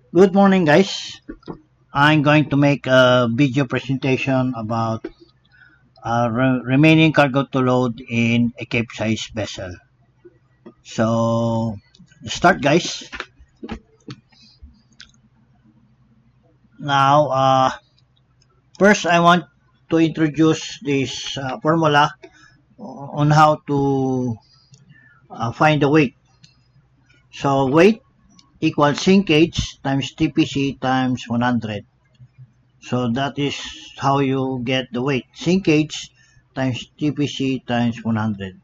Good morning, guys. I'm going to make a video presentation about remaining cargo to load in a Cape-size vessel. So, start, guys. Now, first, I want to introduce this formula on how to find the weight. So, weight equals sinkage times TPC times 100. So, that is how you get the weight. Sinkage times TPC times 100.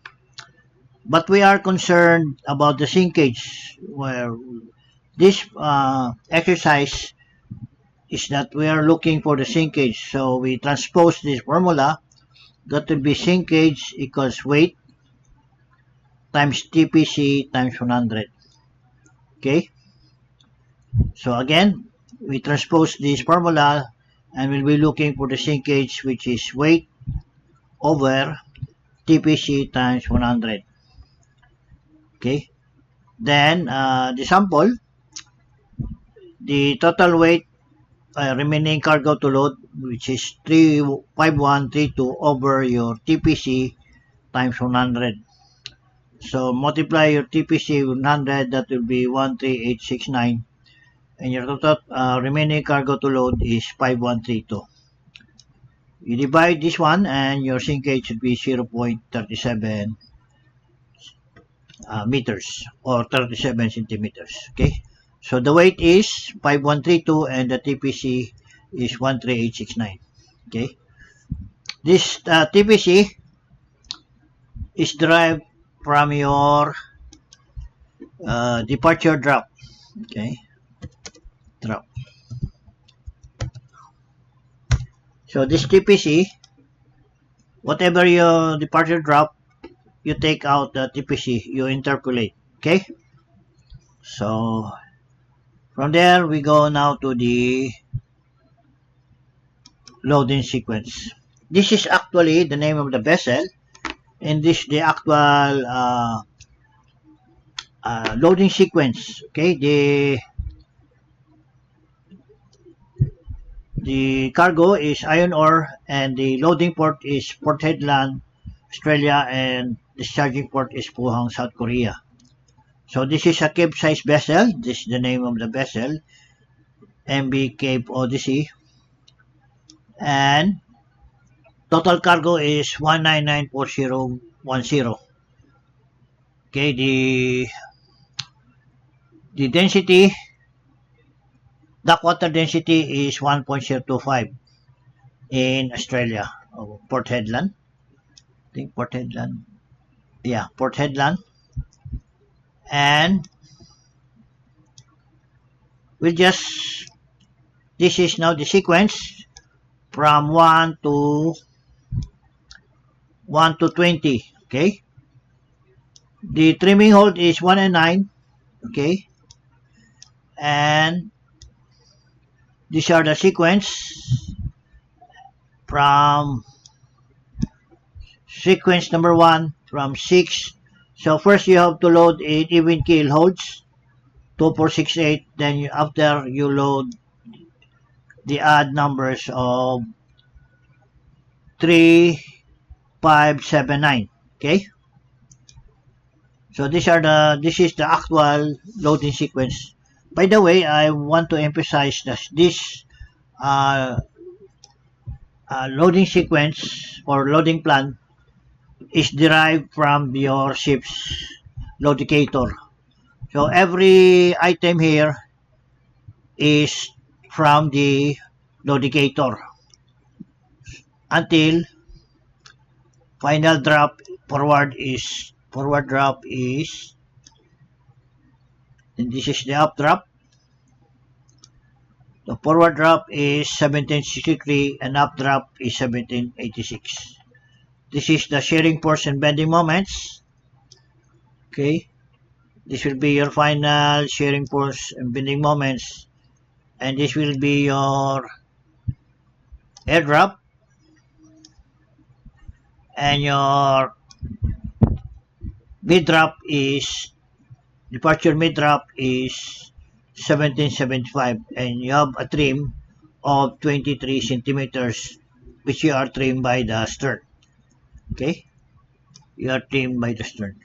But we are concerned about the sinkage, where this exercise is that we are looking for the sinkage. So we transpose this formula. That will be sinkage equals weight times TPC times 100. Okay. So again, we transpose this formula and we'll be looking for the sinkage, which is weight over TPC times 100. Okay. Then the sample, the total weight remaining cargo to load, which is 35132 over your TPC times 100. So multiply your TPC with 100, that will be 13869, and your total remaining cargo to load is 5132. You divide this one and your sinkage should be 0.37 meters or 37 centimeters. Okay, so the weight is 5132 and the TPC is 13869. Okay, this TPC is derived from your departure drop. Okay, drop. So this TPC, whatever your departure drop, you take out the TPC, you interpolate. Okay, so from there we go now to the loading sequence. This is actually the name of the vessel, and this the actual loading sequence. Okay, the cargo is iron ore and the loading port is Port Hedland, Australia, and discharging port is Pohang, South Korea. So this is a Cape-size vessel. This is the name of the vessel, MB Cape Odyssey, and total cargo is 1994010. Okay, the density, dock water density is 1.025 in Australia, Port Hedland. I think Port Hedland. Yeah, Port Hedland. And we'll just, this is now the sequence from 1 to 20. Okay, the trimming hold is 1 and 9. Okay, and these are the sequence from sequence number 1 from 6. So first you have to load 8 even keel holds, 2468. Then after you load the odd numbers of 3, 5, 7, 9. Okay, so this is the actual loading sequence. By the way, I want to emphasize that this uh, loading sequence or loading plan is derived from your ship's loadicator. So every item here is from the loadicator until final drop. Forward drop is, and this is the up drop. The forward drop is 1763 and up drop is 1786. This is the shearing force and bending moments. Okay, this will be your final shearing force and bending moments, and this will be your air drop, and your mid drop is, departure mid drop is 1775, and you have a trim of 23 centimeters, which you are trimmed by the stern. Okay, you are trimmed by the stern.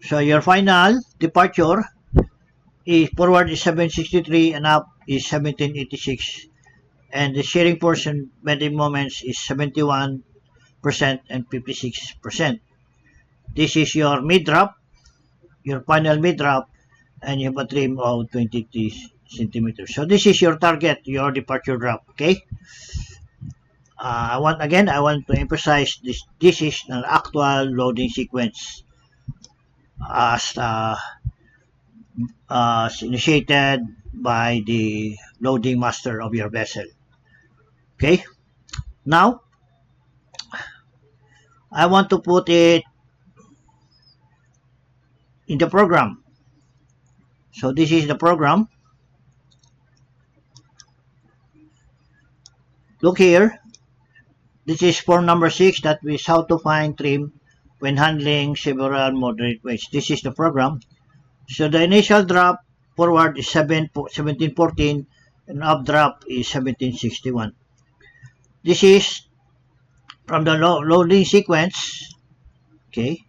So your final departure is forward is 763 and up is 1786, and the shearing portion bending moments is 71% and 56%. This is your mid drop, your final mid drop, and you have a trim of 23 centimeters. So this is your target, your departure drop. Okay. I want to emphasize this. This is an actual loading sequence as initiated by the loading master of your vessel. Okay. Now I want to put it in the program. So this is the program. Look here. This is form number 6, that is how to find trim when handling several moderate weights. This is the program. So the initial drop forward is 1714 and up drop is 1761. This is from the loading sequence. Okay.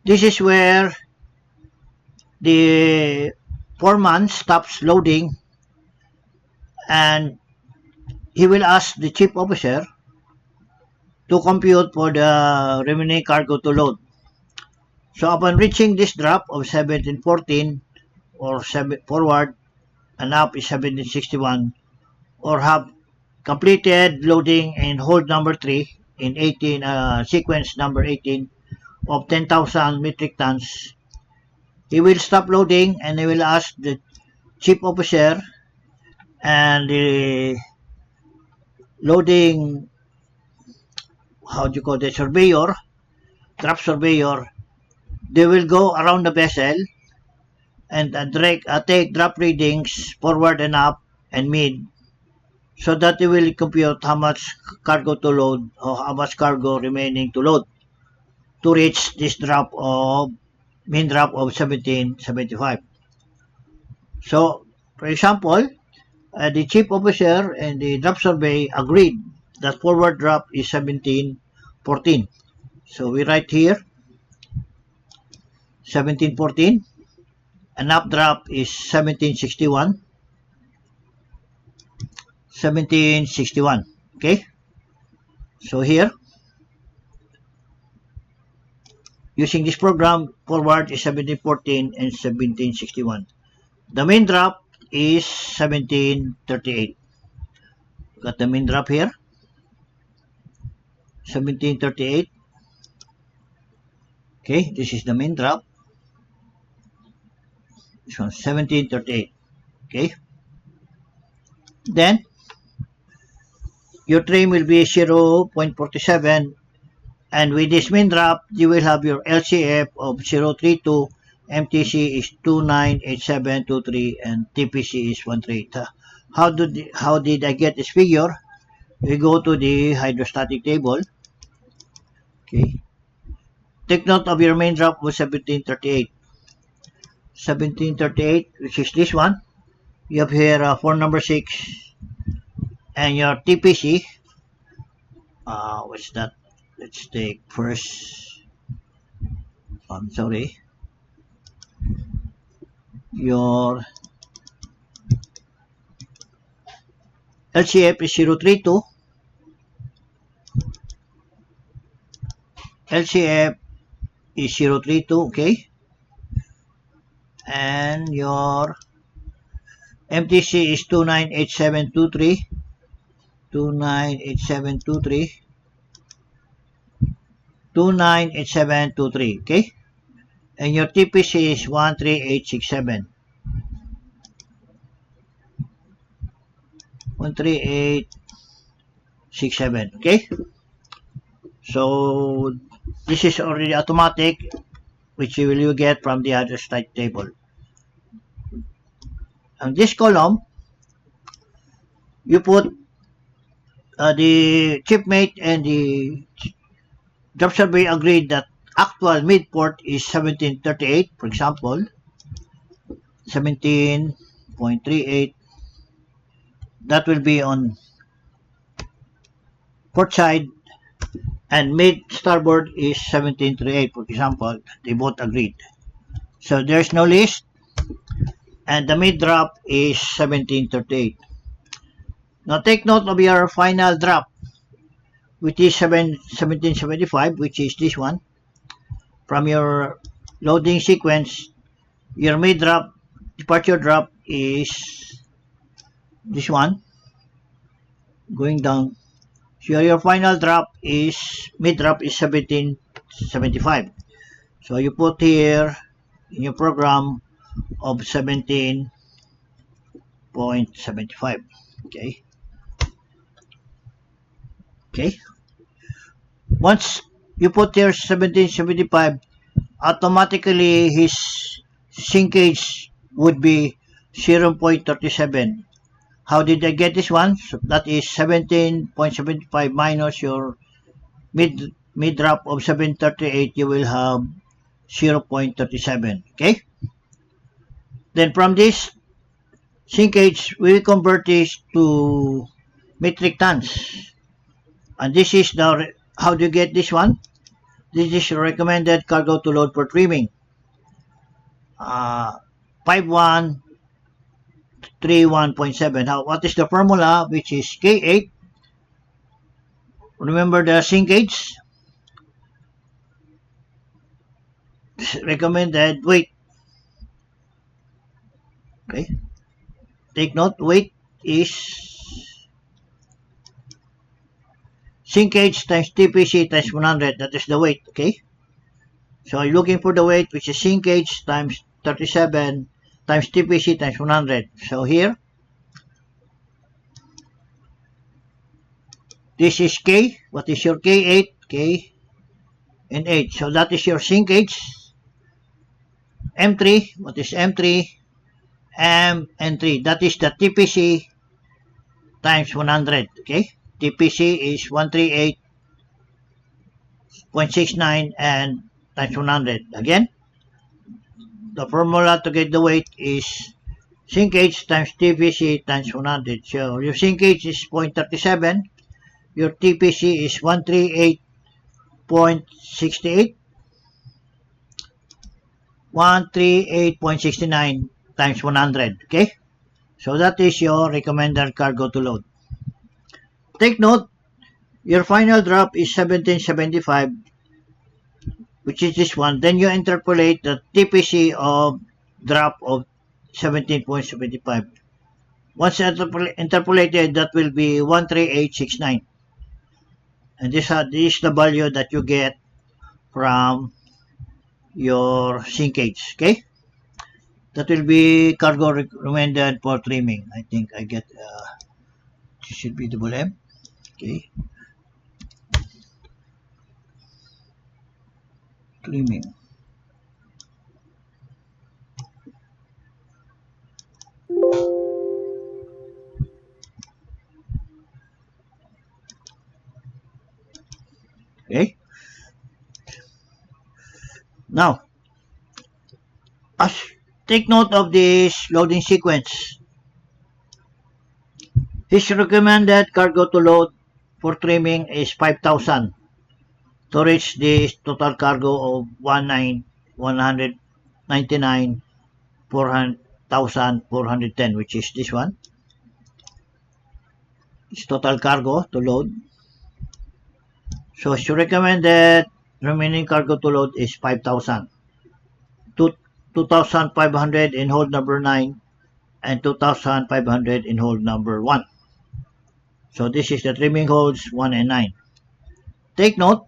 This is where the foreman stops loading and he will ask the chief officer to compute for the remaining cargo to load. So upon reaching this drop of 1714 or forward and up is 1761, or have completed loading in hold number 3 in 18 sequence number 18 of 10,000 metric tons, he will stop loading and he will ask the chief officer and the loading, how do you call the surveyor, drop surveyor, they will go around the vessel and take drop readings forward and up and mid, so that they will compute how much cargo to load or how much cargo remaining to load to reach this drop of mean drop of 1775. So, for example, the chief officer and the drop survey agreed that forward drop is 1714. So we write here 1714, and up drop is 1761. 1761. Okay. So here, using this program, forward is 1714 and 1761. The main drop is 1738. Got the main drop here. 1738. Okay, this is the main drop. This one 1738. Okay. Then your trim will be 0.47, and with this main drop you will have your LCF of 032, MTC is 298723, and TPC is 138. How did I get this figure? We go to the hydrostatic table. Okay. Take note of your main drop was 1738. 1738, which is this one. You have here form number 6, and your TPC. What's that? Let's take first. I'm sorry. Your LCF is 032. LCF is 032, okay? And your MTC is 298723. 298723. 298723, okay? And your TPC is 13867. 13867, okay? So this is already automatic, which you will get from the other side table. On this column, you put the shipmate and the drop survey agreed that actual midport is 1738, for example. 17.38. That will be on port side, and mid starboard is 17.38, for example. They both agreed. So there's no list, and the mid drop is 17.38. Now take note of your final drop, which is 17.75, which is this one. From your loading sequence, your mid drop, departure drop is this one, going down. So your final drop is, mid drop is 17.75. So you put here in your program of 17.75. Okay. Okay. Once you put here 17.75, automatically his sinkage would be 0.37. How did I get this one? So that is 17.75 minus your mid drop of 738. You will have 0.37. Okay. Then from this sinkage, we will convert this to metric tons. And this is the, how do you get this one? This is recommended cargo to load for trimming. 5131.7. What is the formula? Which is K8. Remember the sinkage? Recommended weight. Okay. Take note, weight is sinkage times TPC times 100. That is the weight. Okay. So you're looking for the weight, which is sinkage times 37 times TPC times 100. So here, this is K. What is your K8? K and 8. So that is your sinkage. M3. What is M3? M and 3. That is the TPC times 100. Okay. TPC is 138.69 and times 100. Again, the formula to get the weight is sinkage times TPC times 100. So your sinkage is 0.37. Your TPC is 138.68. 138.69 times 100. Okay. So that is your recommended cargo to load. Take note, your final drop is 17.75, which is this one. Then you interpolate the TPC of drop of 17.75. Once interpolated, that will be 138.69. And this is the value that you get from your sinkage. Okay. That will be cargo recommended for trimming. I think I get, this should be double M. Okay. Trimming. Okay. Now, take note of this loading sequence. His recommended cargo to load for trimming is 5,000 to reach this total cargo of 199,410, which is this one. It's total cargo to load. So his recommended remaining cargo to load is 5,000. 2,500 in hold number 9 and 2,500 in hold number 1. So this is the trimming holds 1 and 9. Take note,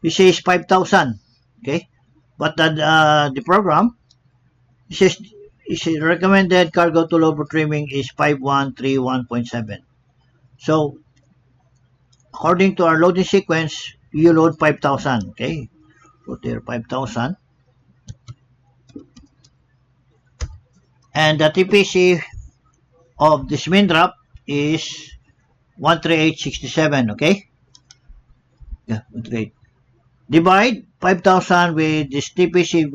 this is 5,000. Okay, but the program, this is recommended cargo to load for trimming is 5131.7. So according to our loading sequence, you load 5,000. Okay, put here 5,000. And the TPC of this main drop is 138.67. Okay. Yeah, 138. Divide 5,000 with this TPC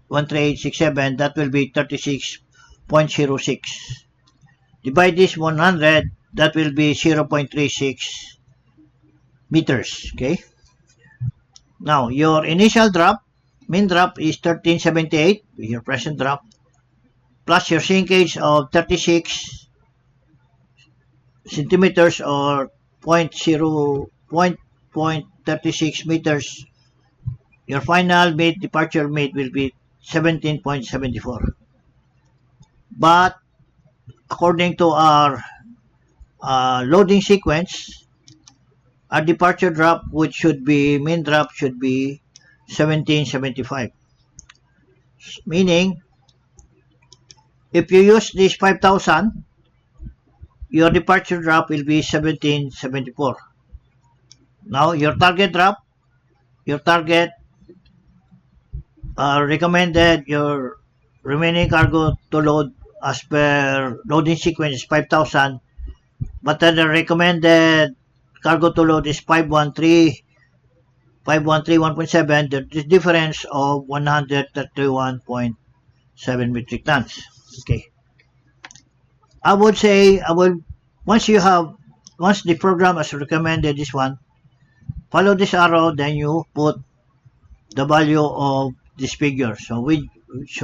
13867, that will be 36.06. Divide this 100, that will be 0.36 meters. Okay. Now, your initial drop, mean drop is 1378, your present drop, plus your sinkage of 36 centimeters or 0.36 meters. Your final mate, departure mate will be 17.74. But according to our loading sequence, our departure drop, which should be mean drop, should be 1775. Meaning, if you use this 5,000, your departure drop will be 1774. Now, your target drop, your target recommended, your remaining cargo to load as per loading sequence is 5,000, but then the recommended cargo to load is 513.7, the difference of 131.7 metric tons. Okay. I would say, once the program has recommended this one, follow this arrow, then you put the value of this figure. So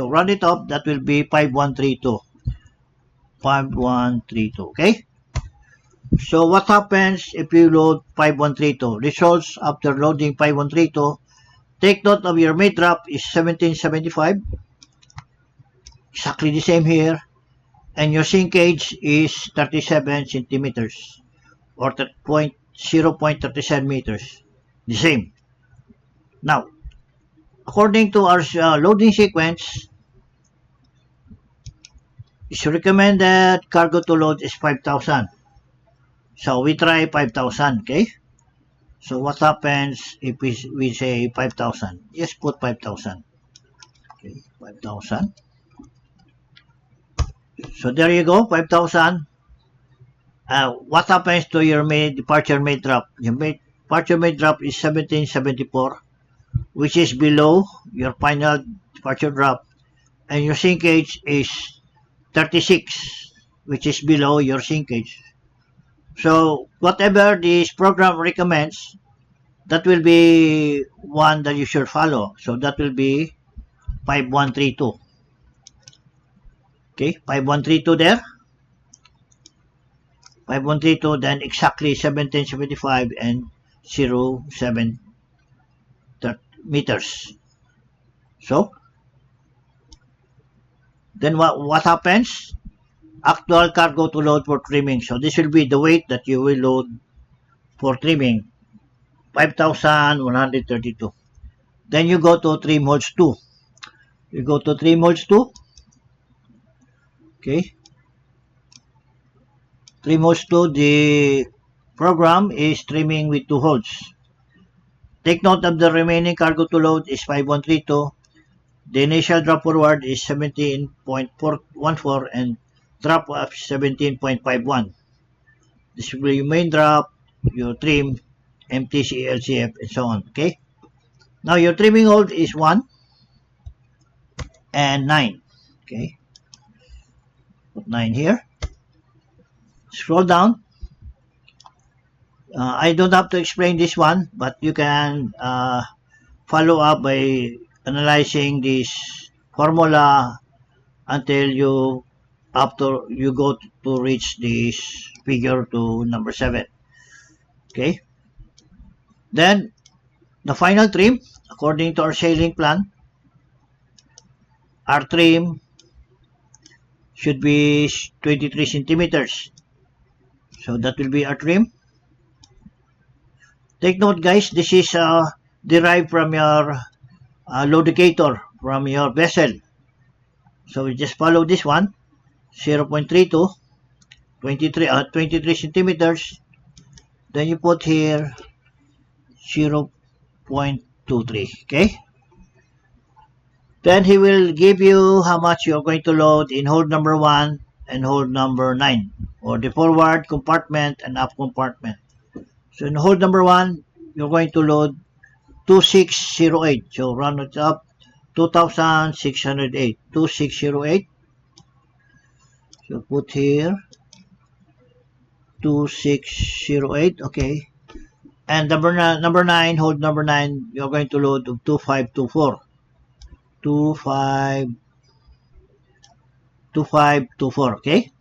round it up, that will be 5132. 5132, okay? So what happens if you load 5132? Results after loading 5132, take note of your mate drop is 1775. Exactly the same here. And your sinkage is 37 centimeters or 0.37 meters. The same. Now, according to our loading sequence, its recommended cargo to load is 5,000. So we try 5,000, okay? So what happens if we say 5,000? Just put 5,000. Okay, 5,000. So there you go, 5,000. What happens to your departure mate drop? Your departure mate drop is 1774, which is below your final departure drop, and your sinkage is 36, which is below your sinkage. So whatever this program recommends, that will be one that you should follow. So that will be 5132. Okay, 5132 there. 5132, then exactly 1775 and 07 meters. So then what happens? Actual cargo to load for trimming. So this will be the weight that you will load for trimming, 5,132. Then you go to trim holds 2. You go to trim holds 2. Okay. Trim holds 2, the program is trimming with 2 holds. Take note of the remaining cargo to load is 5132. The initial drop forward is 17.414 and drop up 17.51. This will be your main drop, your trim, MTC, LCF, and so on. Okay. Now your trimming hold is 1 and 9. Okay. Put 9 here. Scroll down. I don't have to explain this one, but you can follow up by analyzing this formula until you go to reach this figure to number 7. Okay. Then the final trim, according to our sailing plan, our trim should be 23 centimeters. So that will be our trim. Take note, guys, this is derived from your loadicator, from your vessel. So we just follow this one, 0.32, 23 centimeters. Then you put here 0.23, okay? Then he will give you how much you're going to load in hold number 1 and hold number 9, or the forward compartment and aft compartment. So in hold number 1, you're going to load 2608. So round it up, 2608. 2608. So put here 2608. Okay. And number 9, hold number 9, you're going to load of 2524. 2524. Okay.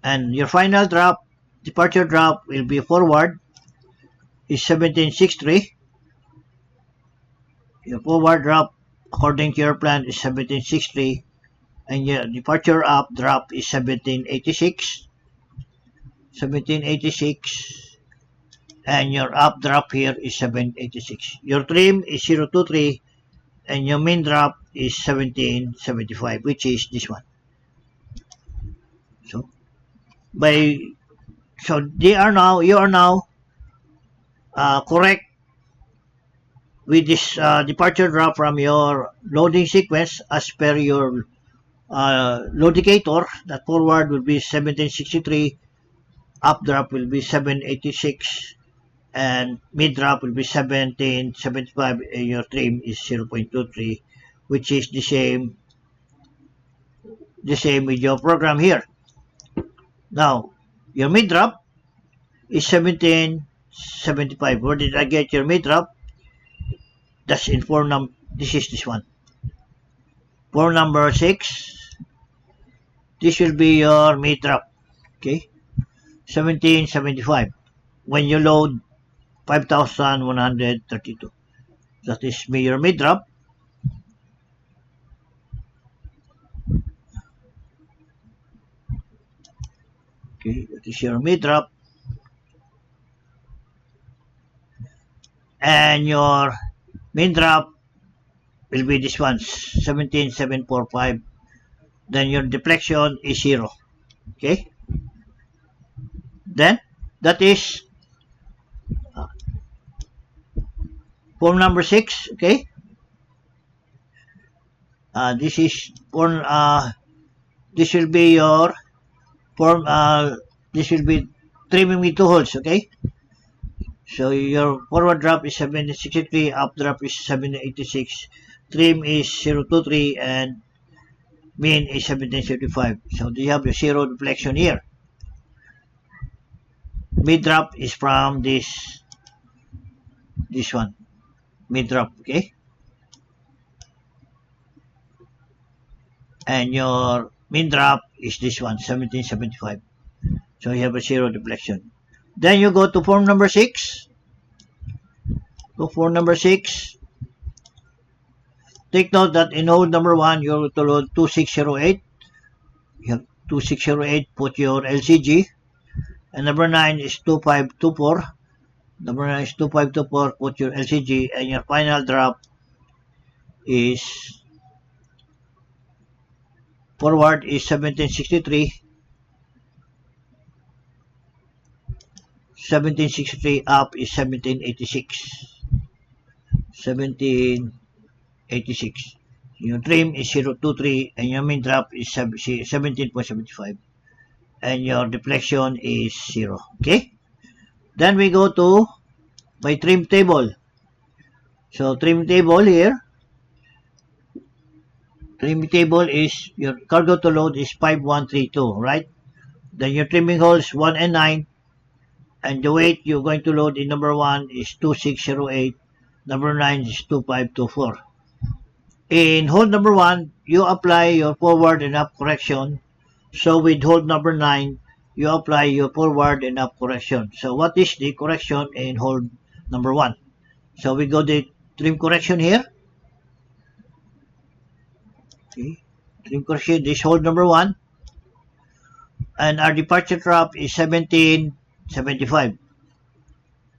And your final drop, departure drop, will be forward is 1763. Your forward drop according to your plan is 1763, and your departure up drop is 1786. 1786, and your up drop here is 786. Your trim is 023, and your main drop is 1775, which is this one. So you are now correct with this departure drop from your loading sequence as per your loadicator. That forward will be 1763, up drop will be 786, and mid drop will be 1775, and your trim is 0.23, which is the same with your program here. Now your mid drop is 1775. Where did I get your mid drop? That's in this is this one. For number 6, this will be your mid drop. Okay, 1775 when you load 5,132. That is your mid drop. Okay, that is your mid drop. And your main drop will be this one, 17,745. Then your deflection is 0. Okay, then that is form number 6. Okay, this is form. This will be your form. This will be trimming with 2 holes. Okay, so your forward drop is 763, up drop is 786, trim is 023, and mean is 1775. So you have your 0 deflection here. Mid drop is from this one, mid drop. Okay, and your min drop is this one, 1775. So you have a 0 deflection. Then you go to form number 6. So form number 6, take note that in hole number 1, you're to load 2608. You have 2608, put your LCG. And number 9 is 2524. Number 9 is 2524, put your LCG. And your final drop is forward is 1763. 1763, up is 1786. 1786. Your trim is 023, and your main drop is 17.75. And your deflection is 0. Okay? Then we go to my trim table. So trim table here. Trim table is your cargo to load is 5132, right? Then your trimming holes 1 and 9. And the weight you're going to load in number 1 is 2608. Number 9 is 2524. In hold number 1, you apply your forward and up correction. So with hold number 9, you apply your forward and up correction. So what is the correction in hold number 1? So we go the trim correction here. Okay, trim correction, this hold number 1. And our departure drop is 1775.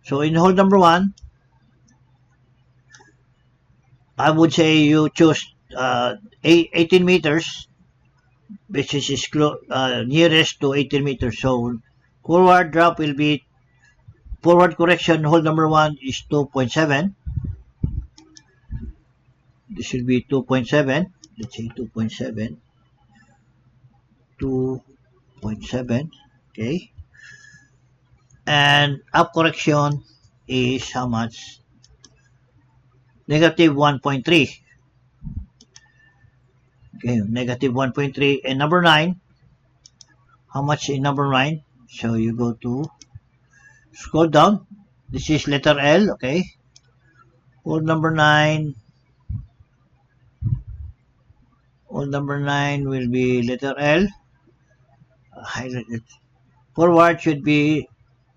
So in hold number 1, I would say you choose 18 meters, which is nearest to 18 meters. So forward drop will be, forward correction hold number 1 is 2.7. This will be 2.7. Let's say 2.7. 2.7. Okay. And up correction is how much? Negative 1.3. Okay, negative 1.3. And number 9, how much in number 9? So you go to, scroll down. This is letter L, okay. Old number 9, old number 9 will be letter L. Highlight it. Forward should be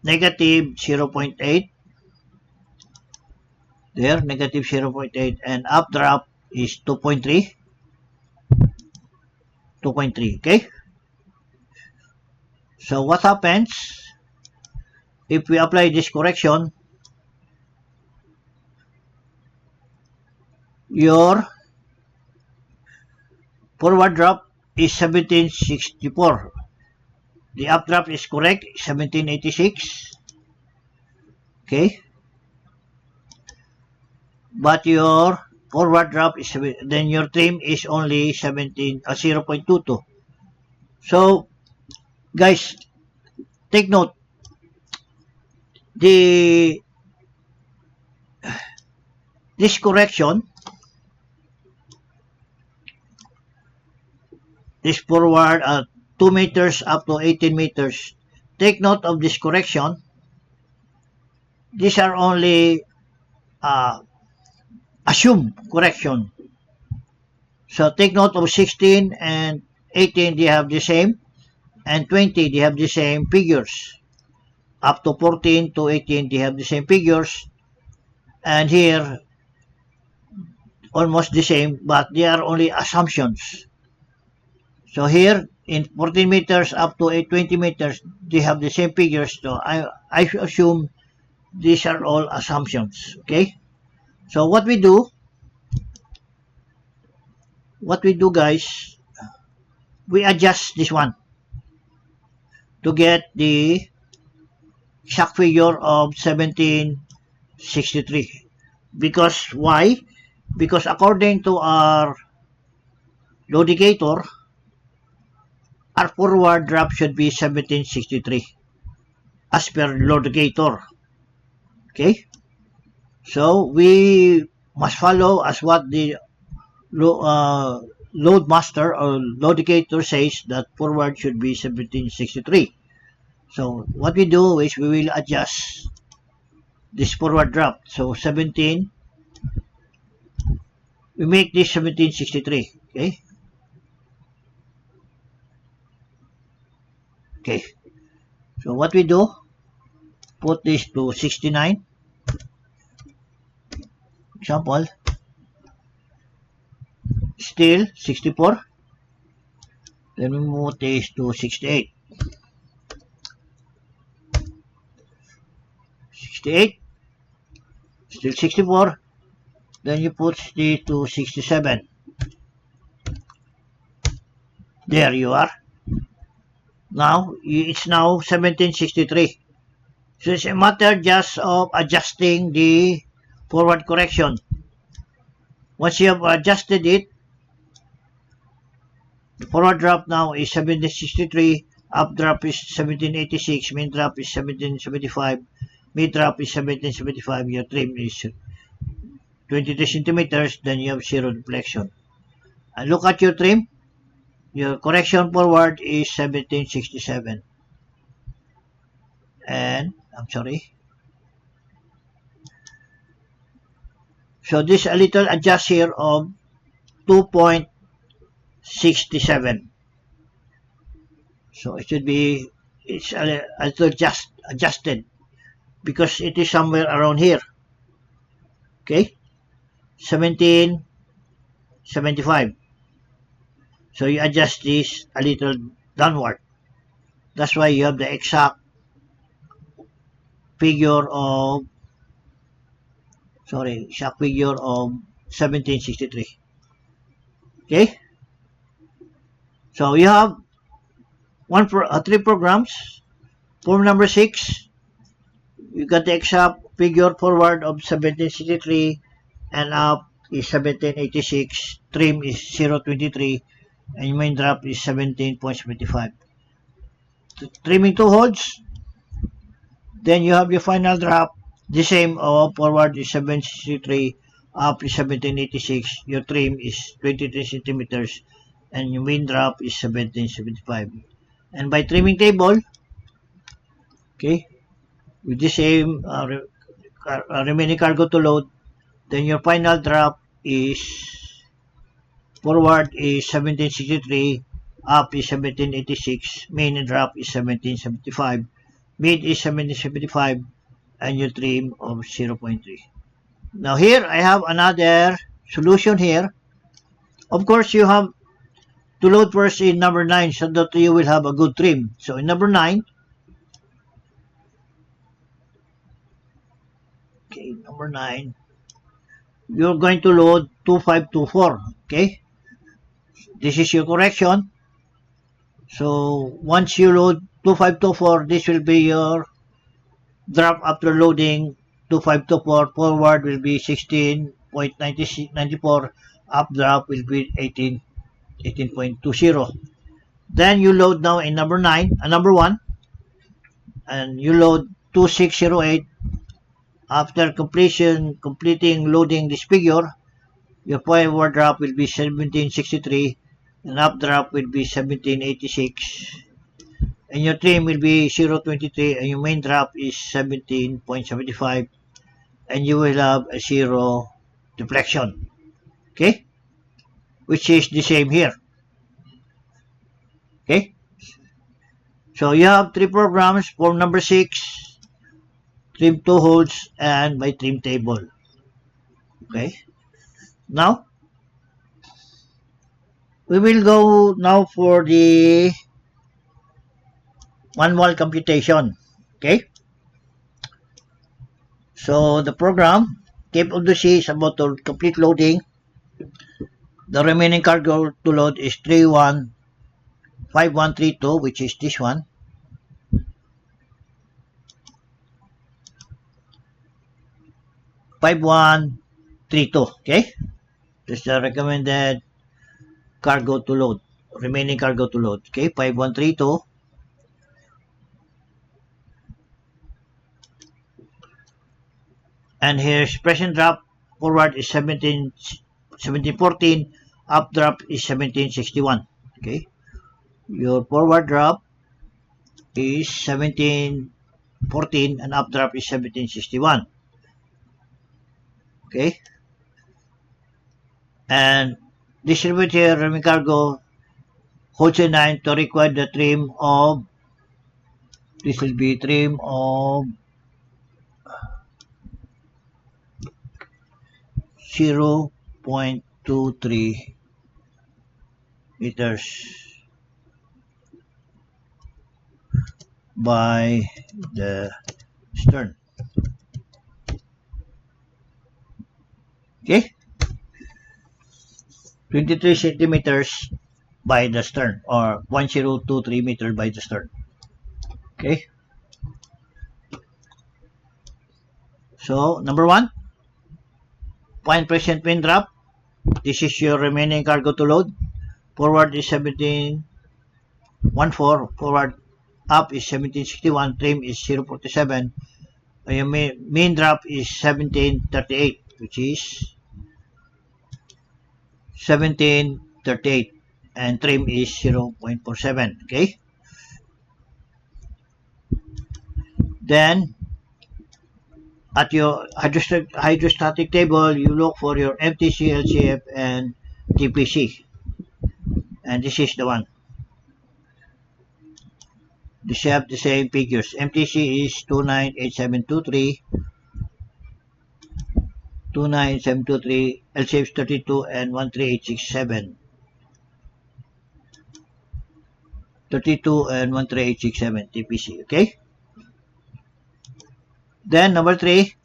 negative 0.8. There, negative 0.8. And updraft is 2.3. 2.3, okay. So what happens if we apply this correction? Your forward drop is 1764. The updraft is correct, 1786. Okay. But your forward drop is, then your trim is only 0.22. So guys, take note, this correction, this forward 2 meters up to 18 meters, take note of this correction. These are only assumed correction. So take note of 16 and 18, they have the same, and 20, they have the same figures. Up to 14 to 18, they have the same figures. And here, almost the same, but they are only assumptions. So here, in 14 meters up to 20 meters, they have the same figures. So I assume these are all assumptions, okay? So what we do guys, we adjust this one to get the exact figure of 1763. Because why? Because according to our loadicator, our forward drop should be 1763 as per loadicator. Okay? So we must follow as what the loadmaster or loadicator says, that forward should be 1763. So what we do is we will adjust this forward drop. So 17, we make this 1763. Okay. Okay. So what we do, put this to 69. Example. Still 64. Then we move this to 68. 68. Still 64. Then you put this to 67. There you are. Now, it's now 1763. So it's a matter just of adjusting the forward correction. Once you have adjusted it, the forward drop now is 1763, up drop is 1786, main drop is 1775, mid drop is 1775, your trim is 23 centimeters, then you have zero deflection. And look at your trim. Your correction forward is 1767. And, I'm sorry. So this a little adjust here of 2.67. So it should be, it's a little just adjusted because it is somewhere around here. Okay. 1775. So you adjust this a little downward. That's why you have the exact figure of, exact figure of 1763. Okay. So you have 3 programs. Form number 6, you got the exact figure forward of 1763 and up is 1786. Trim is 0.23 and main drop is 17.75. Trimming 2 holes. Then you have your final drop. The same forward is 763, up is 1786. Your trim is 23 centimeters and your main drop is 1775. And by trimming table, okay, with the same remaining cargo to load, then your final drop is forward is 1763, up is 1786, main drop is 1775, mid is 1775, and your trim of 0.3. Now here I have another solution here. Of course, you have to load first in number 9 so that you will have a good trim. So in number 9, okay, number 9, you're going to load 2524, okay? This is your correction. So once you load 2524, this will be your drop after loading. 2524 forward will be 16.94, up drop will be 18.20. Then you load now in number 1, and you load 2608. After completing loading this figure, your forward drop will be 1763, and up drop will be 1786, and your trim will be 0.23, and your main drop is 17.75, and you will have a zero deflection, okay, which is the same here, okay. So you have 3 programs for number 6, trim 2 holes, and by trim table, okay. Now we will go now for the manual computation, okay. So the program Cape of the Sea is about to complete loading. The remaining cargo to load is 315132, which is this one. 5132, okay. This is the recommended cargo to load, remaining cargo to load, okay. 5132. And here's present drop, forward is 1714, up drop is 1761, okay. Your forward drop is 1714 and up drop is 1761, okay. And distribute here remaining cargo holds a 9 to require the trim of, this will be trim of 0.23 meters by the stern, okay. 23 centimeters by the stern, or 1023 meters by the stern, okay. So number 1, find present main drop. This is your remaining cargo to load. Forward is 1714, forward up is 1761, trim is 0.47, and your main drop is 1738, which is 1738, and trim is 0.47, okay. Then at your hydrostatic table, you look for your MTC, LCF, and TPC, and this is the one. These have the same figures. MTC is 298723, 29723, LCF is 32, and 13867. 32 and 13867 TPC, okay. Then number 3,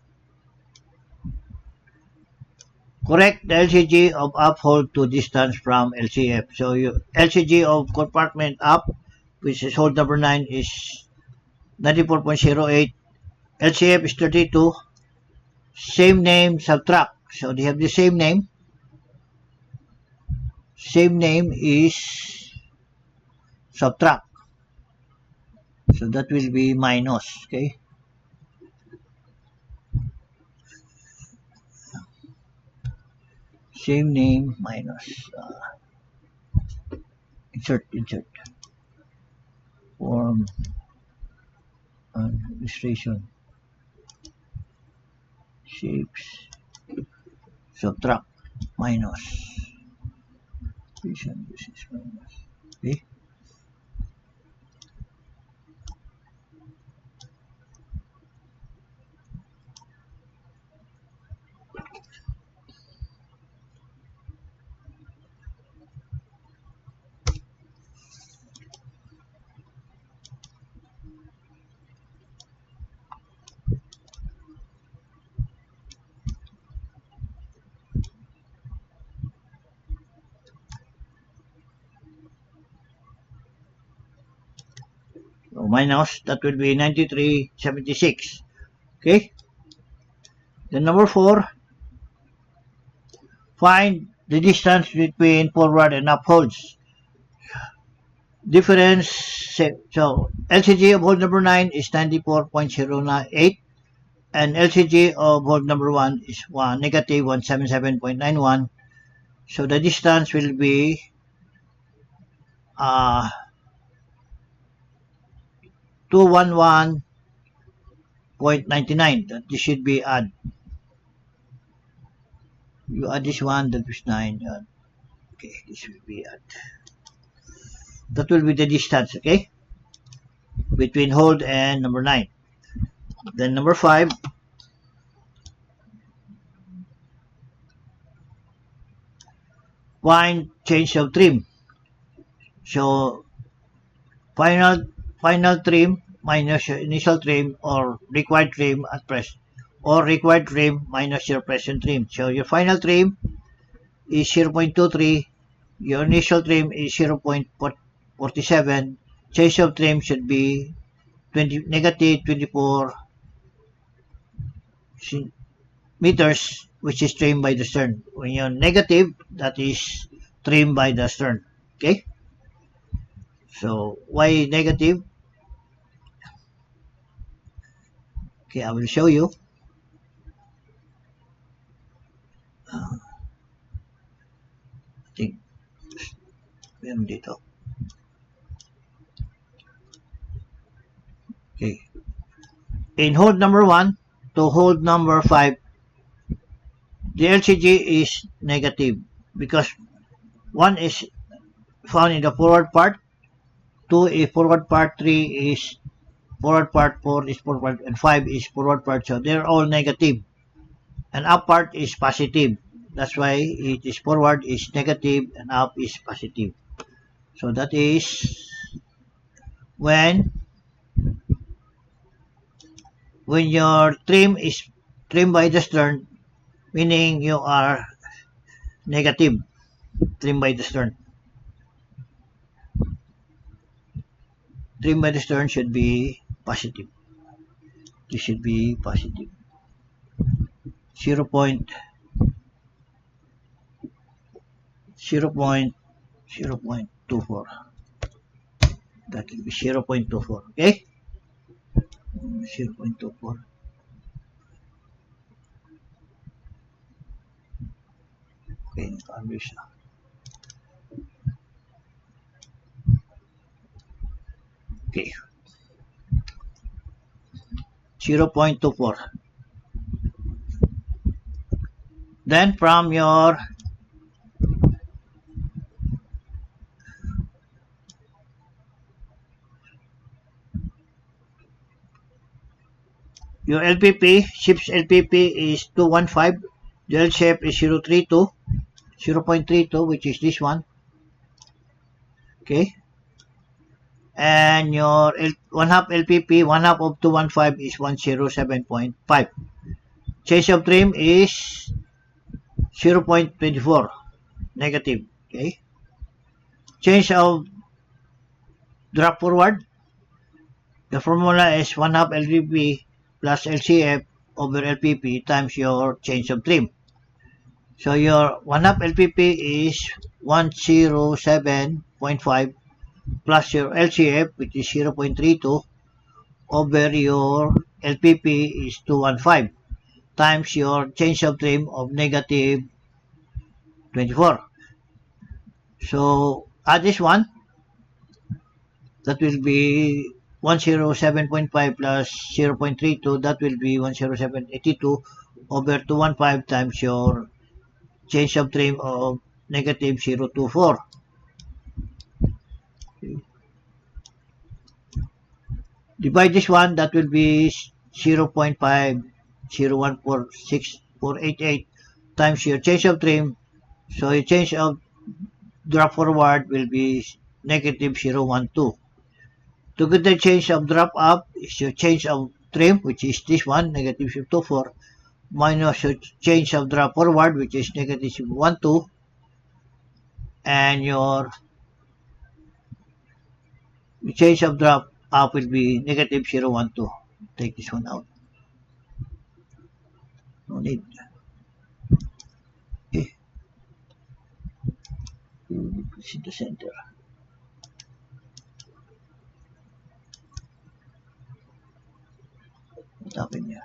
correct the LCG of uphold to distance from LCF. So your LCG of compartment up, which is hold number 9, is 94.08. LCF is 32. Same name, subtract. So they have the same name. Same name is subtract. So that will be minus, okay. Same name minus. insert form and illustration, shapes, subtract, minus, this is minus. Okay. So minus, that will be 93.76. Okay. Then number 4, find the distance between forward and upholds. Difference, so LCG of hold number 9 is 94.08 and LCG of hold number 1 is negative 177.91. So the distance will be 211.99. That this should be add. You add this one, that is 9. Okay, this will be add. That will be the distance, okay, between hold and number 9. Then number 5, find change of trim. So final trim minus your initial trim or required trim at present, or required trim minus your present trim. So your final trim is 0.23, your initial trim is 0.47, change of trim should be negative 24 meters, which is trimmed by the stern. When you're negative, that is trimmed by the stern. Okay? So why negative? Okay, I will show you. I think meron dito. Okay. In hold number 1 to hold number 5, the LCG is negative because 1 is found in the forward part, 2 is forward part, 3 is forward part, 4 is forward, and 5 is forward part. So they're all negative. And up part is positive. That's why it is forward is negative and up is positive. So that is when your trim is trimmed by the stern, meaning you are negative, trim by the stern. Trim by the stern should be positive. This should be positive. 0.24. That will be 0.24. Okay? 0.24. Okay, publish na. Okay. 0.24. Then from your LPP, ship's LPP is 215. The L shape is 0.32, which is this one. Okay. And your 1/2 LPP, 1/2 of 215 is 107.5. Change of trim is 0.24, negative. Okay. Change of drop forward, the formula is 1/2 LPP plus LCF over LPP times your change of trim. So your 1/2 LPP is 107.5 plus your LCF, which is 0.32, over your LPP is 215 times your change of trim of negative 24. So add this one, that will be 107.5 plus 0.32, that will be 107.82 over 215 times your change of trim of negative 0.24. Divide this one, that will be 0.50146488 times your change of trim. So your change of drop forward will be negative 0.12. To get the change of drop up is your change of trim, which is this one, negative 0.24, minus your change of drop forward, which is negative 0.12, and your change of drop up will be negative 0.12. Take this one out. No need. Okay. It's in the center. What happened here?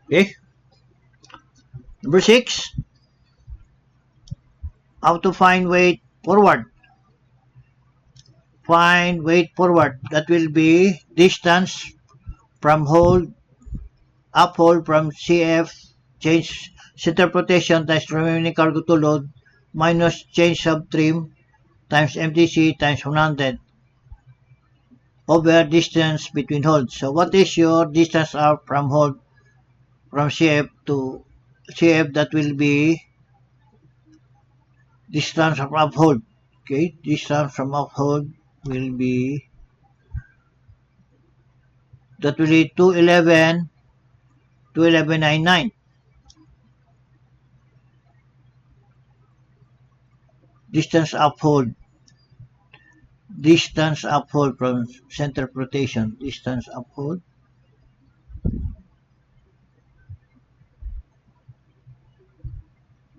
Okay. Number 6. How to find weight forward. Find weight forward. That will be distance from hold, up hold from CF, change center rotation times remaining cargo to load, minus change of trim times MTC times 100 over distance between holds. So what is your distance out from hold from CF to CF? That will be distance from uphold. Okay, distance from uphold will be, that will be 211.99. Distance uphold. Distance uphold from center of rotation. Distance uphold.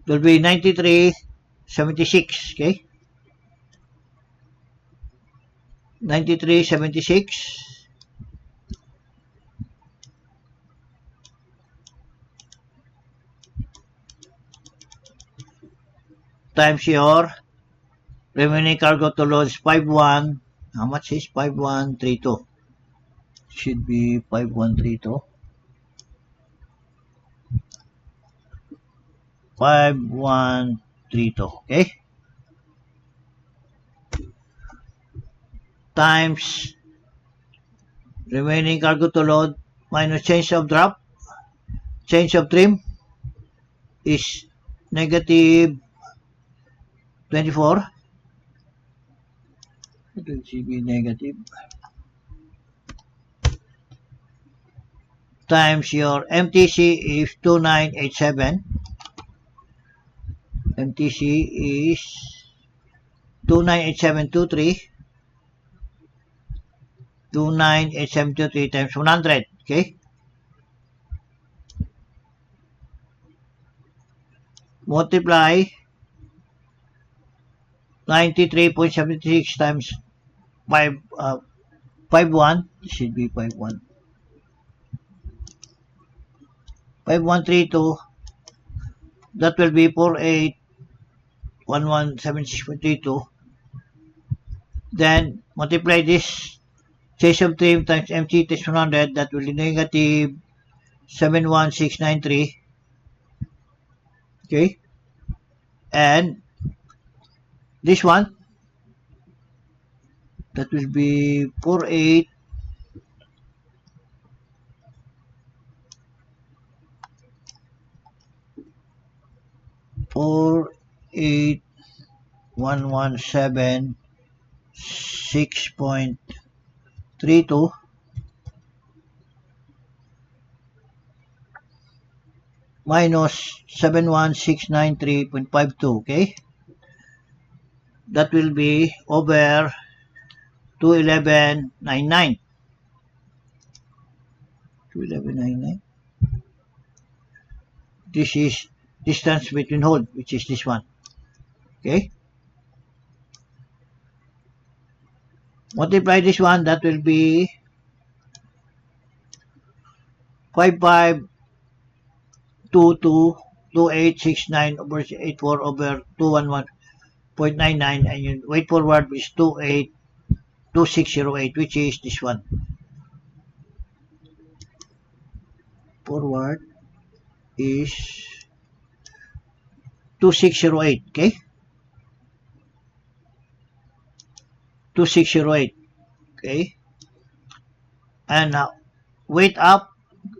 Will be 93.76. Okay. 93.76 times your remaining cargo to load is 51. How much is 5132? Should be 5132. 5132. Okay. Times remaining cargo to load minus change of drop. Change of trim is negative 24. It should be negative. Times your MTC is 2987. MTC is 298723. 298723 times 100. Okay. Multiply 93.76 times 51. This should be 51. 5132. That will be 481176.32. Then multiply this change of trim times MT times 100. That will be negative 71693. Okay. And this one, that will be 48117.6.32 minus 71693.52. Okay. That will be over 211.99. 211.99. This is distance between hold, which is this one. Okay. Multiply this one, that will be 5522 2869 over 84 over 211.99, and your weight forward is 2608, which is this one. Forward is 2608, okay? 2608, okay? And weight up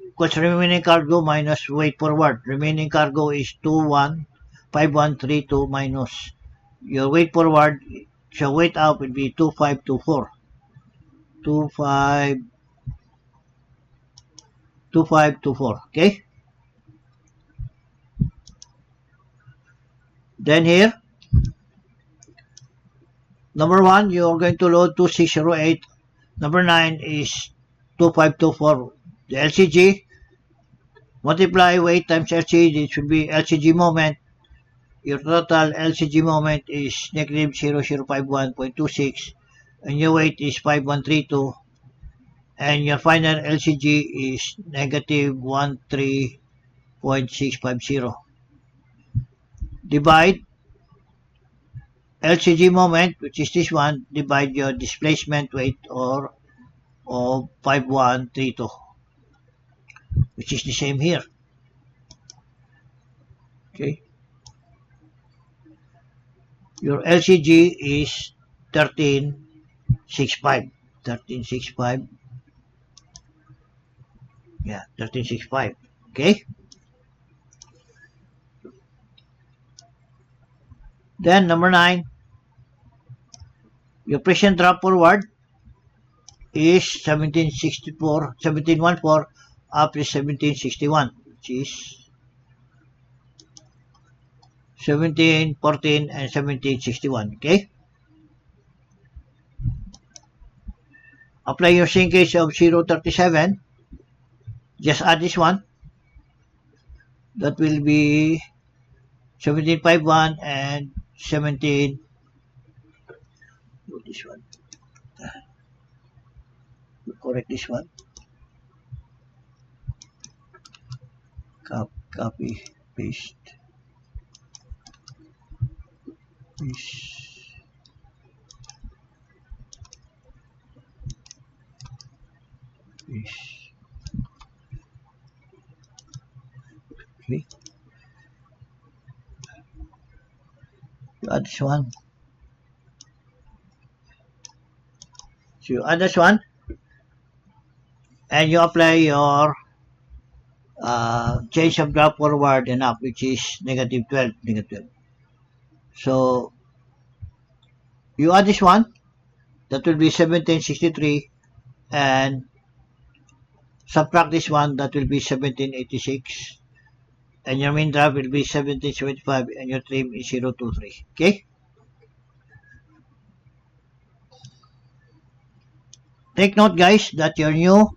equals remaining cargo minus weight forward. Remaining cargo is 215132 minus your weight forward, so weight up will be 2524. 2524, okay? Then here, number 1, you're going to load 2608. Number 9 is 2524. The LCG, multiply weight times LCG, it should be LCG moment. Your total LCG moment is negative 0051.26, and your weight is 5132, and your final LCG is negative 13.650. Divide LCG moment, which is this one, divide your displacement weight of 5132, which is the same here. Okay. Your LCG is 1365. 1365. Yeah, 1365. Okay. Then number 9, your pressure drop forward is 1714 up to 1761, which is 1714 and 1761. Okay. Apply your sinkage of 0.37. Just add this one. That will be 1751 and 17. This one. Correct this one. Copy, paste. Paste. Paste. Okay. You add this one. So you add this one, and you apply your change of drop forward and up, which is negative 12. So you add this one, that will be 1763, and subtract this one, that will be 1786, and your main drop will be 1775, and your trim is 023. Okay. Take note, guys, that your new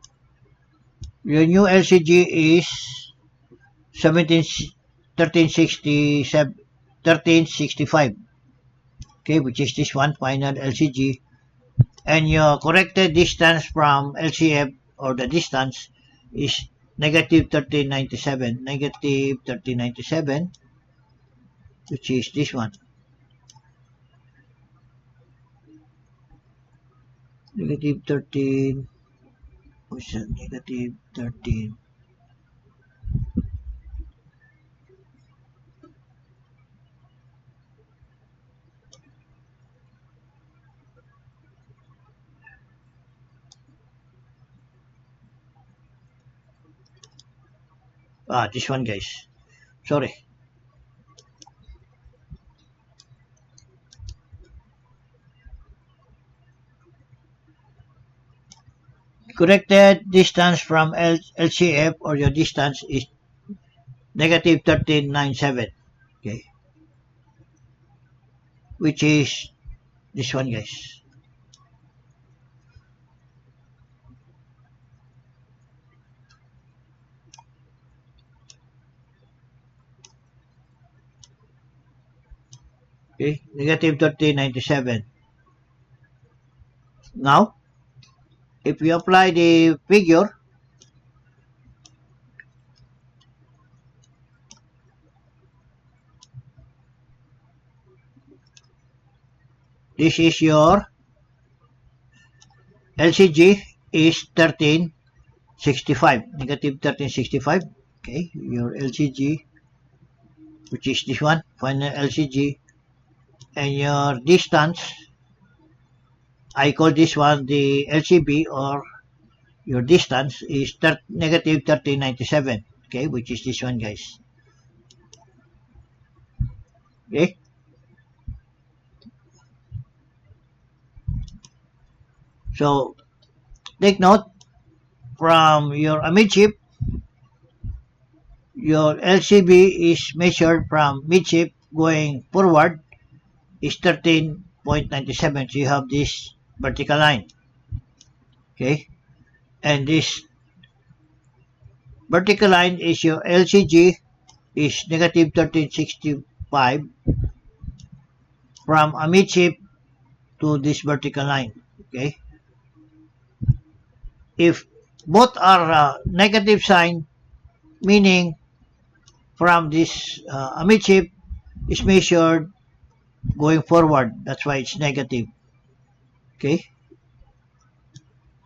LCG is 1365. Okay, which is this one, final LCG, and your corrected distance from LCF, or the distance, is negative 1397, which is this one. Negative 13, what's that? Negative 13. This one, guys. Sorry. Corrected distance from LCF, or your distance, is negative 1397. Okay. Which is this one, guys. Okay, negative 1397. Now, if we apply the figure, this is your LCG is 1365, negative 1365. Okay, your LCG, which is this one, final LCG, and your distance, I call this one the LCB, or your distance is negative 1397. Okay, which is this one, guys. Okay, so take note, from your midship, your LCB is measured from midship going forward is 13.97. So you have this vertical line. Okay, and this vertical line is your LCG is negative 1365 from a midship to this vertical line. Okay, if both are negative sign, meaning from this midship is measured going forward, that's why it's negative. Okay,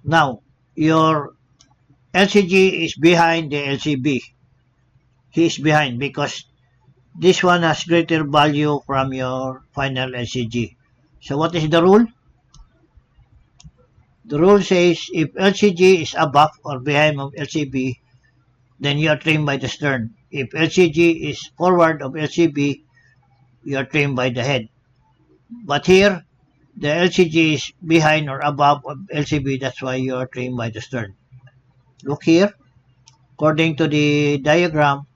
now your LCG is behind the LCB. He is behind because this one has greater value from your final LCG. So what is the rule? The rule says if LCG is above or behind of LCB, then you are trimmed by the stern. If LCG is forward of LCB, you are trimmed by the head. But here, the LCG is behind or above of LCB, that's why you are trimmed by the stern. Look here, according to the diagram,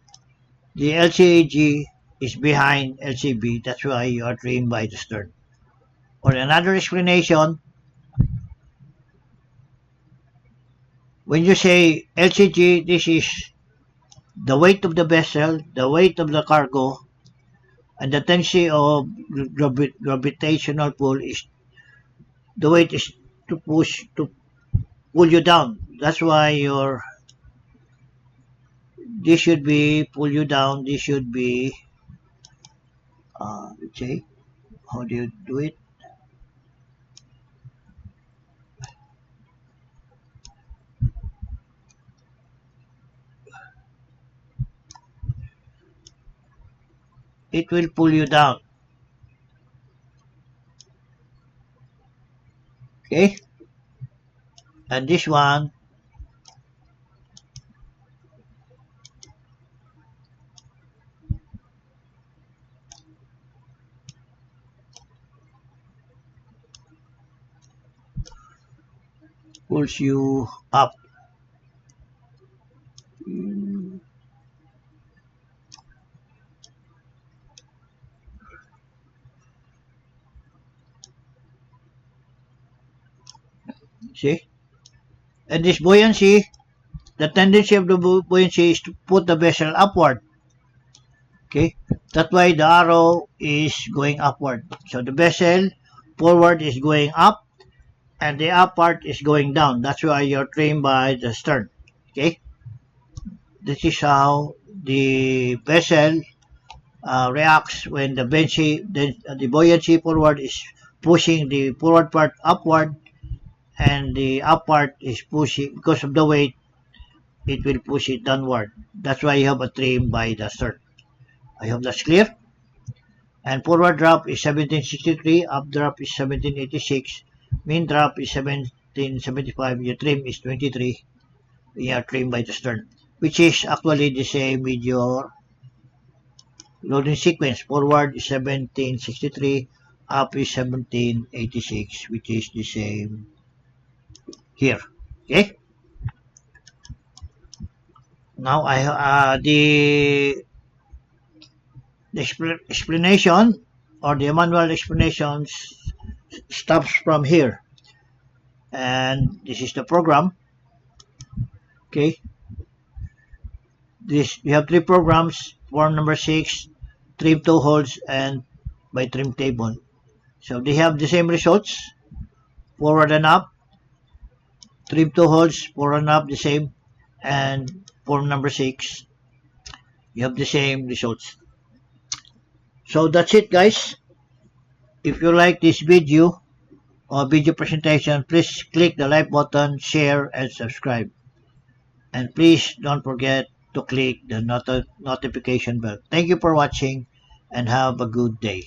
the LCG is behind LCB, that's why you are trimmed by the stern. Or another explanation, when you say LCG, this is the weight of the vessel, the weight of the cargo, and the tendency of gravitational pull is the weight is to pull you down. That's why this should be pull you down. This should be let's say, how do you do it? It will pull you down. Okay, and this one pulls you up. See, and this buoyancy, the tendency of the buoyancy is to put the vessel upward. Okay, that's why the arrow is going upward. So the vessel forward is going up, and the up part is going down. That's why you're trimmed by the stern. Okay, this is how the vessel reacts when the buoyancy forward is pushing the forward part upward, and the up part is pushing because of the weight. It will push it downward. That's why you have a trim by the stern. I hope that's clear. And forward drop is 1763, up drop is 1786, mean drop is 1775, your trim is 23, you are trimmed by the stern, which is actually the same with your loading sequence. Forward is 1763, up is 1786, which is the same here. Okay. Now the explanation or the manual explanations stops from here, and this is the program. Okay, this we have three programs: form number 6, trim toe holds, and by trim table. So they have the same results: forward and up, trim toe holds, forward and up, the same, and form number 6, you have the same results. So that's it, guys. If you like this video or video presentation, please click the like button, share, and subscribe. And please don't forget to click the notification bell. Thank you for watching and have a good day.